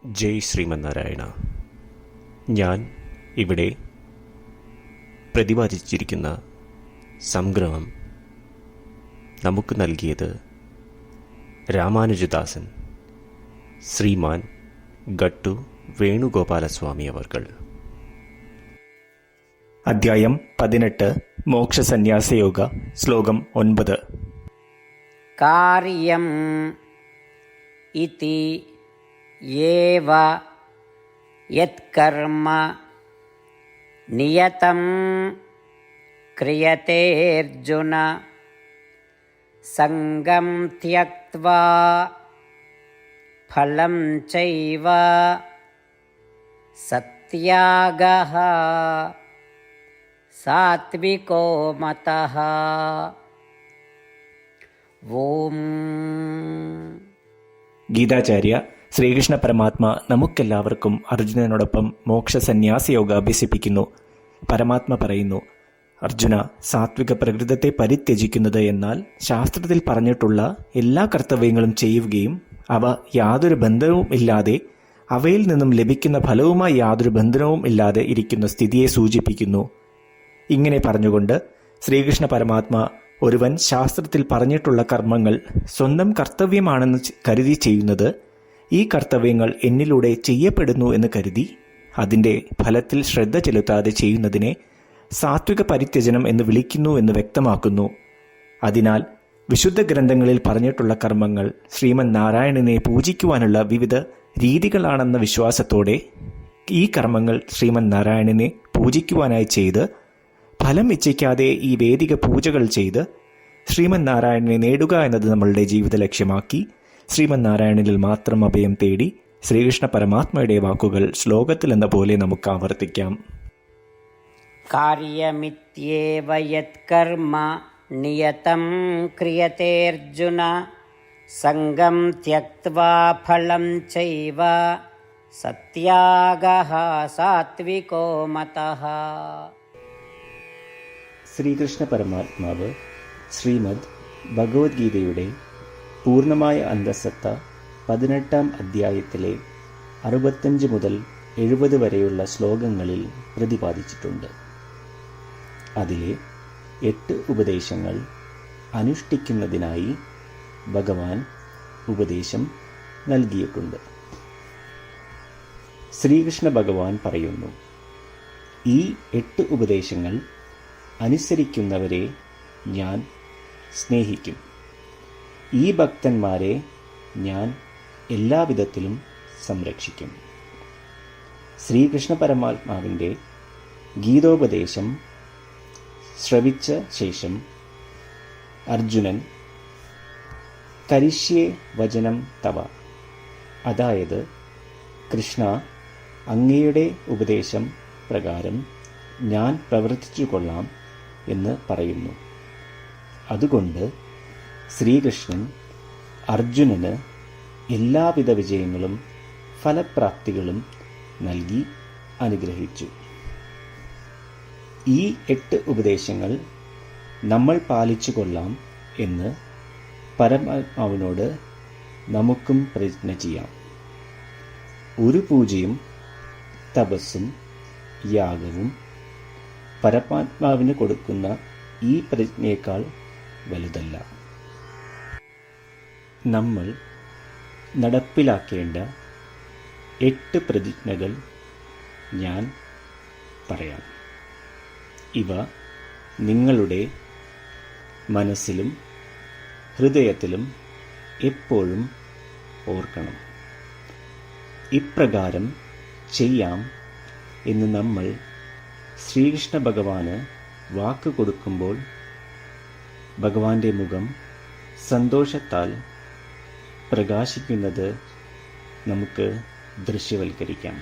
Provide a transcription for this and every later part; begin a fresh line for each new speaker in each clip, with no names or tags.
ജയ് ശ്രീമന്നാരായണ. ഞാൻ ഇവിടെ പ്രതിപാദിച്ചിരിക്കുന്ന സംഗ്രഹം നമുക്ക് നൽകിയത് രാമാനുജദാസൻ ശ്രീമാൻ ഗട്ടു വേണുഗോപാലസ്വാമി അവർകൾ.
അധ്യായം 18 മോക്ഷസന്യാസയോഗ. ശ്ലോകം 9.
കാര്യം ഇതി യേവ യത്കർമ്മ നിയതം ക്രിയതേർജുന സംഗം ത്യക്ത്വാ ഫലം ചൈവ സത്യാഗഃ സാത്വികോ മതഃ. ഓം.
ഗീതാചാര്യ ശ്രീകൃഷ്ണ പരമാത്മ നമുക്കെല്ലാവർക്കും അർജുനനോടൊപ്പം മോക്ഷസന്യാസയോഗ അഭ്യസിപ്പിക്കുന്നു. പരമാത്മ പറയുന്നു, അർജുന, സാത്വിക പ്രകൃതത്തെ പരിത്യജിക്കുന്നത് എന്നാൽ ശാസ്ത്രത്തിൽ പറഞ്ഞിട്ടുള്ള എല്ലാ കർത്തവ്യങ്ങളും ചെയ്യുകയും അവ യാതൊരു ബന്ധവും ഇല്ലാതെ അവയിൽ നിന്നും ലഭിക്കുന്ന ഫലവുമായി യാതൊരു ബന്ധനവും ഇല്ലാതെ ഇരിക്കുന്ന സ്ഥിതിയെ സൂചിപ്പിക്കുന്നു. ഇങ്ങനെ പറഞ്ഞുകൊണ്ട് ശ്രീകൃഷ്ണ പരമാത്മ ഒരുവൻ ശാസ്ത്രത്തിൽ പറഞ്ഞിട്ടുള്ള കർമ്മങ്ങൾ സ്വന്തം കർത്തവ്യമാണെന്ന് കരുതി ചെയ്യുന്നത് ഈ കർത്തവ്യങ്ങൾ എന്നിലൂടെ ചെയ്യപ്പെടുന്നു എന്ന് കരുതി അതിൻ്റെ ഫലത്തിൽ ശ്രദ്ധ ചെലുത്താതെ ചെയ്യുന്നതിനെ സാത്വിക പരിത്യജനം എന്ന് വിളിക്കുന്നു എന്ന് വ്യക്തമാക്കുന്നു. അതിനാൽ വിശുദ്ധ ഗ്രന്ഥങ്ങളിൽ പറഞ്ഞിട്ടുള്ള കർമ്മങ്ങൾ ശ്രീമൻ നാരായണനെ പൂജിക്കുവാനുള്ള വിവിധ രീതികളാണെന്ന വിശ്വാസത്തോടെ ഈ കർമ്മങ്ങൾ ശ്രീമൻ നാരായണനെ പൂജിക്കുവാനായി ചെയ്ത് ഫലം ഇച്ഛിക്കാതെ ഈ വേദിക പൂജകൾ ചെയ്ത് ശ്രീമൻ നാരായണനെ നേടുക എന്നത് നമ്മളുടെ ജീവിത ലക്ഷ്യമാക്കി ശ്രീമൻ നാരായണനിൽ മാത്രം അഭയം തേടി ശ്രീകൃഷ്ണ പരമാത്മയുടെ വാക്കുകൾ ശ്ലോകത്തിൽ എന്ന പോലെ നമുക്ക് ആവർത്തിക്കാം.
കാര്യമിത്യേവ യത്കർമ്മ നിയതം ക്രിയതേർജുന സംഗം ത്യക്ത്വാ ഫലം ചൈവ സത്യാഗഃ സാത്വികോ മതഃ.
ശ്രീകൃഷ്ണ പരമാത്മാവ് ശ്രീമദ് ഭഗവത്ഗീതയുടെ പൂർണ്ണമായ അന്തസത്ത 18-ാം അധ്യായത്തിലെ 65 മുതൽ 70 വരെയുള്ള ശ്ലോകങ്ങളിൽ പ്രതിപാദിച്ചിട്ടുണ്ട്. അതിലെ 8 ഉപദേശങ്ങൾ അനുഷ്ഠിക്കുന്നതിനായി ഭഗവാൻ ഉപദേശം നൽകിയിട്ടുണ്ട്. ശ്രീകൃഷ്ണ ഭഗവാൻ പറയുന്നു, ഈ 8 ഉപദേശങ്ങൾ അനുസരിക്കുന്നവരെ ഞാൻ സ്നേഹിക്കും. ഈ ഭക്തന്മാരെ ഞാൻ എല്ലാവിധത്തിലും സംരക്ഷിക്കും. ശ്രീകൃഷ്ണ പരമാത്മാവിൻ്റെ ഗീതോപദേശം ശ്രവിച്ച ശേഷം അർജുനൻ കരിഷ്യേ വചനം തവ, അതായത് കൃഷ്ണ, അങ്ങയുടെ ഉപദേശം പ്രകാരം ഞാൻ പ്രവർത്തിച്ചു കൊള്ളാം എന്ന് പറയുന്നു. അതുകൊണ്ട് ശ്രീകൃഷ്ണൻ അർജുനന് എല്ലാവിധ വിജയങ്ങളും ഫലപ്രാപ്തികളും നൽകി അനുഗ്രഹിച്ചു. ഈ 8 ഉപദേശങ്ങൾ നമ്മൾ പാലിച്ചു കൊള്ളാം എന്ന് പരമാത്മാവിനോട് നമുക്കും പ്രതിജ്ഞ ചെയ്യാം. ഒരു പൂജയും തപസ്സും യാഗവും പരമാത്മാവിന് കൊടുക്കുന്ന ഈ പ്രതിജ്ഞയേക്കാൾ വലുതല്ല. നമ്മൾ നടപ്പിലാക്കേണ്ട 8 പ്രതിജ്ഞകൾ ഞാൻ പറയാം. ഇവ നിങ്ങളുടെ മനസ്സിലും ഹൃദയത്തിലും എപ്പോഴും ഓർക്കണം. ഇപ്രകാരം ചെയ്യാം എന്ന് നമ്മൾ ശ്രീകൃഷ്ണ ഭഗവാന് വാക്ക് കൊടുക്കുമ്പോൾ ഭഗവാന്റെ മുഖം സന്തോഷത്താൽ പ്രകാശിക്കുന്നത് നമുക്ക് ദൃശ്യവൽക്കരിക്കാം.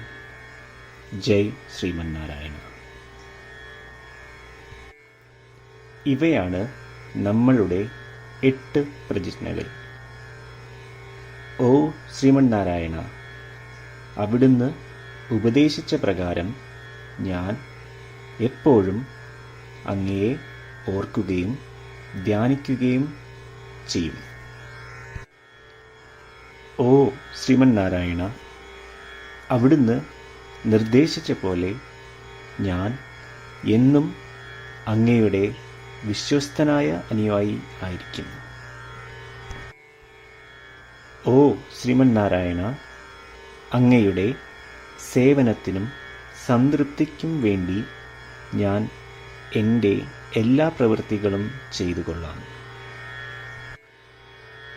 ജയ് ശ്രീമന്നാരായണ. ഇവയാണ് നമ്മളുടെ 8 പ്രതിജ്ഞകൾ. ഓ ശ്രീമന്നാരായണ, അവിടുന്ന് ഉപദേശിച്ച പ്രകാരം ഞാൻ എപ്പോഴും അങ്ങയെ ഓർക്കുകയും ധ്യാനിക്കുകയും ചെയ്യും. ഓ ശ്രീമന്നാരായണ, അവിടുന്ന് നിർദ്ദേശിച്ച പോലെ ഞാൻ എന്നും അങ്ങയുടെ വിശ്വസ്തനായ അനുയായി ആയിരിക്കും. ഓ ശ്രീമന്നാരായണ, അങ്ങയുടെ സേവനത്തിനും സംതൃപ്തിക്കും വേണ്ടി ഞാൻ എൻ്റെ എല്ലാ പ്രവൃത്തികളും ചെയ്തു കൊള്ളാം.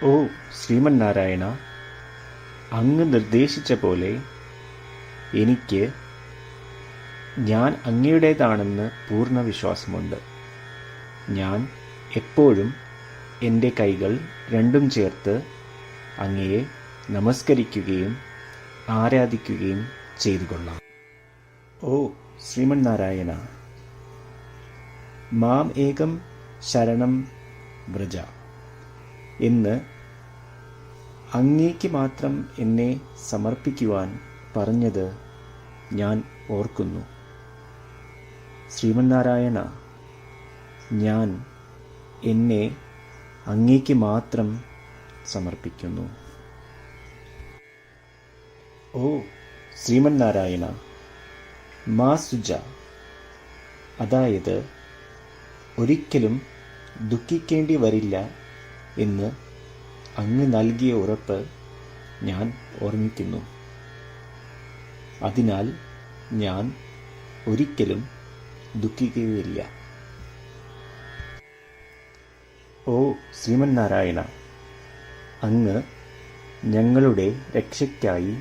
ഓ ശ്രീമന്നാരായണ, അങ്ങ് നിർദ്ദേശിച്ച പോലെ എനിക്ക് ഞാൻ അങ്ങയുടേതാണെന്ന് പൂർണ്ണ വിശ്വാസമുണ്ട്. ഞാൻ എപ്പോഴും എൻ്റെ കൈകൾ രണ്ടും ചേർത്ത് അങ്ങയെ നമസ്കരിക്കുകയും ആരാധിക്കുകയും ചെയ്തു കൊള്ളാം. ഓ ശ്രീമന്നാരായണ, മാം ഏകം ശരണം വ്രജ എന്ന് അങ്ങേക്ക് മാത്രം എന്നെ സമർപ്പിക്കുവാൻ പറഞ്ഞത് ഞാൻ ഓർക്കുന്നു. ശ്രീമന്നാരായണ, ഞാൻ എന്നെ അങ്ങേക്ക് മാത്രം സമർപ്പിക്കുന്നു. ഓ ശ്രീമന്നാരായണ, മാ സുജ, അതായത് ഒരിക്കലും ദുഃഖിക്കേണ്ടി വരില്ല എന്ന് അങ്ങ് നൽകിയ ഉറപ്പ് ഞാൻ ഓർമ്മിക്കുന്നു. അതിനാൽ ഞാൻ ഒരിക്കലും ദുഃഖിക്കുകയില്ല. ഓ ശ്രീമന്നാരായണ, അങ്ങ് ഞങ്ങളുടെ രക്ഷയ്ക്കായി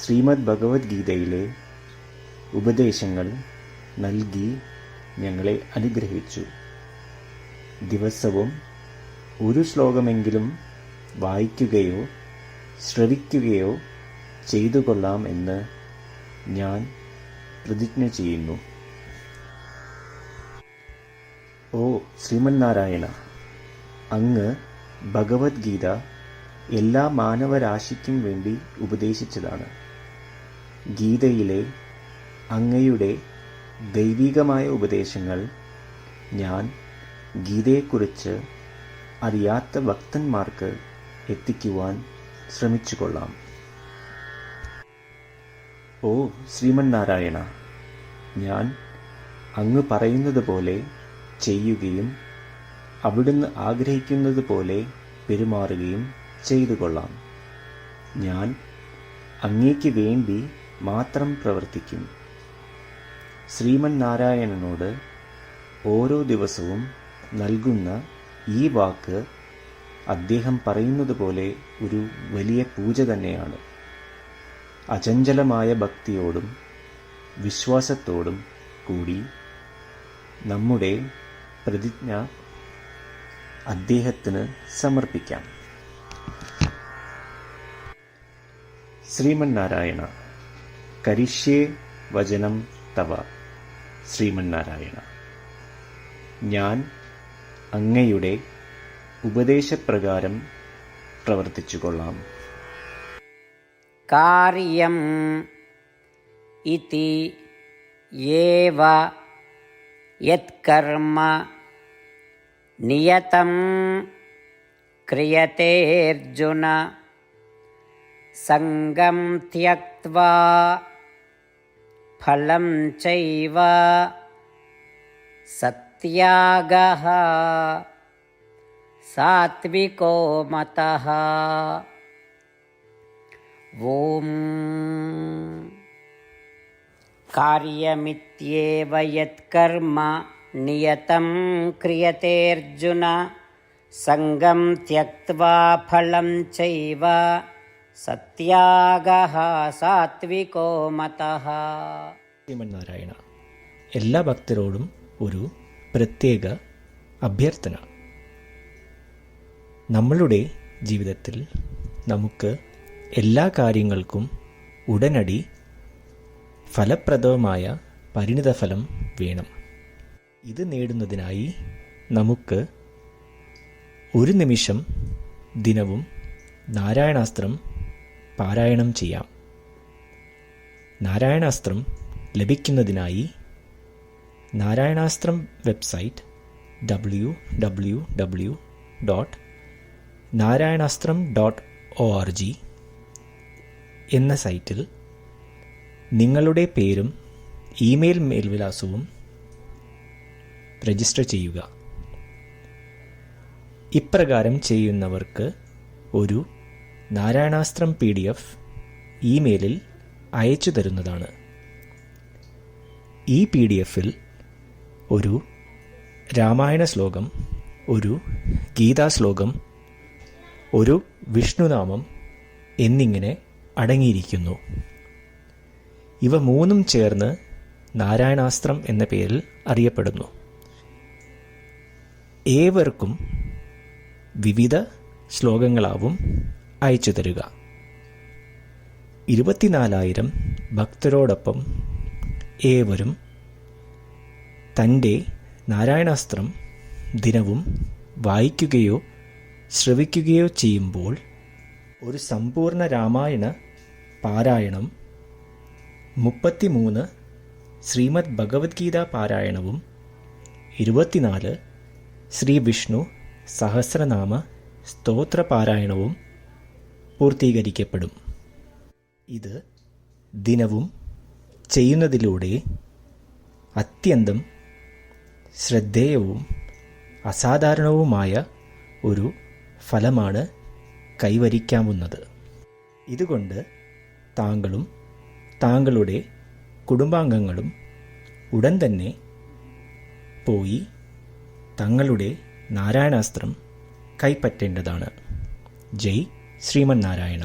ശ്രീമദ് ഭഗവത്ഗീതയിലെ ഉപദേശങ്ങൾ നൽകി ഞങ്ങളെ അനുഗ്രഹിച്ചു. ദിവസവും ഒരു ശ്ലോകമെങ്കിലും വായിക്കുകയോ ശ്രവിക്കുകയോ ചെയ്തു കൊള്ളാം എന്ന് ഞാൻ പ്രതിജ്ഞ ചെയ്യുന്നു. ഓ ശ്രീമന്നാരായണ, അങ്ങ് ഭഗവത്ഗീത എല്ലാ മാനവരാശിക്കും വേണ്ടി ഉപദേശിച്ചതാണ്. ഗീതയിലെ അങ്ങയുടെ ദൈവികമായ ഉപദേശങ്ങൾ ഞാൻ ഗീതയെക്കുറിച്ച് അറിയാത്ത ഭക്തന്മാർക്ക് എത്തിക്കുവാൻ ശ്രമിച്ചുകൊള്ളാം. ഓ ശ്രീമന്നാരായണ, ഞാൻ അങ്ങ് പറയുന്നത് പോലെ ചെയ്യുകയും അവിടുന്ന് ആഗ്രഹിക്കുന്നത് പോലെ പെരുമാറുകയും ചെയ്തു കൊള്ളാം. ഞാൻ അങ്ങേക്ക് വേണ്ടി മാത്രം പ്രവർത്തിക്കും. ശ്രീമന്നാരായണനോട് ഓരോ ദിവസവും നൽകുന്ന ഈ വാക്ക് അദ്ദേഹം പറയുന്നത് പോലെ ഒരു വലിയ പൂജ തന്നെയാണ്. അചഞ്ചലമായ ഭക്തിയോടും വിശ്വാസത്തോടും കൂടി നമ്മുടെ പ്രതിജ്ഞ അദ്ദേഹത്തിന് സമർപ്പിക്കാം. ശ്രീമന്നാരായണ, കരിഷ്യേ വചനം തവ. ശ്രീമന്നാരായണ, ഞാൻ അങ്ങയുടെ ഉപദേശപ്രകാരം പ്രവർത്തിച്ചുകൊള്ളാം.
കാര്യം ഇതി യേവ യത്കർമ്മ നിയതം ക്രിയതേ അർജുന സംഗം ത്യക്ത്വാ ഫലം ചൈവ സത്യാഗഃ സാത്വികോ മതഃ. ഓം കാര്യമിത്യേവ യത്കർമ്മ നിയതം ക്രിയതേ അർജുന സംഗം ത്യക്ത്വാ ഫലം ചൈവ സത്യാഗഃ സാത്വികോ മതഃ.
ശ്രീമന്നാരായണ, എല്ലാ ഭക്തരോടും ഒരു പ്രത്യേക അഭ്യർത്ഥന. നമ്മളുടെ ജീവിതത്തിൽ നമുക്ക് എല്ലാ കാര്യങ്ങൾക്കും ഉടനടി ഫലപ്രദമായ പരിണിതഫലം വേണം. ഇത് നേടുന്നതിനായി നമുക്ക് ഒരു നിമിഷം ദിനവും നാരായണാസ്ത്രം പാരായണം ചെയ്യാം. നാരായണാസ്ത്രം ലഭിക്കുന്നതിനായി നാരായണാസ്ത്രം വെബ്സൈറ്റ് www.narayanastram.org എന്ന സൈറ്റിൽ നിങ്ങളുടെ പേരും ഇമെയിൽ മേൽവിലാസവും രജിസ്റ്റർ ചെയ്യുക. ഇപ്രകാരം ചെയ്യുന്നവർക്ക് ഒരു നാരായണാസ്ത്രം PDF ഇമെയിലിൽ അയച്ചു തരുന്നതാണ്. ഈ PDF-ൽ ഒരു രാമായണ ശ്ലോകം, ഒരു ഗീതാശ്ലോകം, ഒരു വിഷ്ണുനാമം എന്നിങ്ങനെ അടങ്ങിയിരിക്കുന്നു. ഇവ മൂന്നും ചേർന്ന് നാരായണാസ്ത്രം എന്ന പേരിൽ അറിയപ്പെടുന്നു. ഏവർക്കും വിവിധ ശ്ലോകങ്ങളാവും അയച്ചു തരിക. 24,000 ഭക്തരോടൊപ്പം ഏവരും തൻ്റെ നാരായണാസ്ത്രം ദിനവും വായിക്കുകയോ ശ്രവിക്കുകയോ ചെയ്യുമ്പോൾ ഒരു സമ്പൂർണ്ണ രാമായണ പാരായണം, 33 ശ്രീമദ് ഭഗവത്ഗീത പാരായണവും 24 ശ്രീ വിഷ്ണു സഹസ്രനാമ സ്തോത്ര പാരായണവും പൂർത്തീകരിക്കപ്പെടും. ഇത് ദിനവും ചെയ്യുന്നതിലൂടെ അത്യന്തം ശ്രദ്ധേയവും അസാധാരണവുമായ ഒരു ഫലമാണ് കൈവരിക്കാവുന്നത്. ഇതുകൊണ്ട് താങ്കളും താങ്കളുടെ കുടുംബാംഗങ്ങളും ഉടൻ തന്നെ പോയി തങ്ങളുടെ നാരായണാസ്ത്രം കൈപ്പറ്റേണ്ടതാണ്. ജയ് ശ്രീമന്നാരായണ.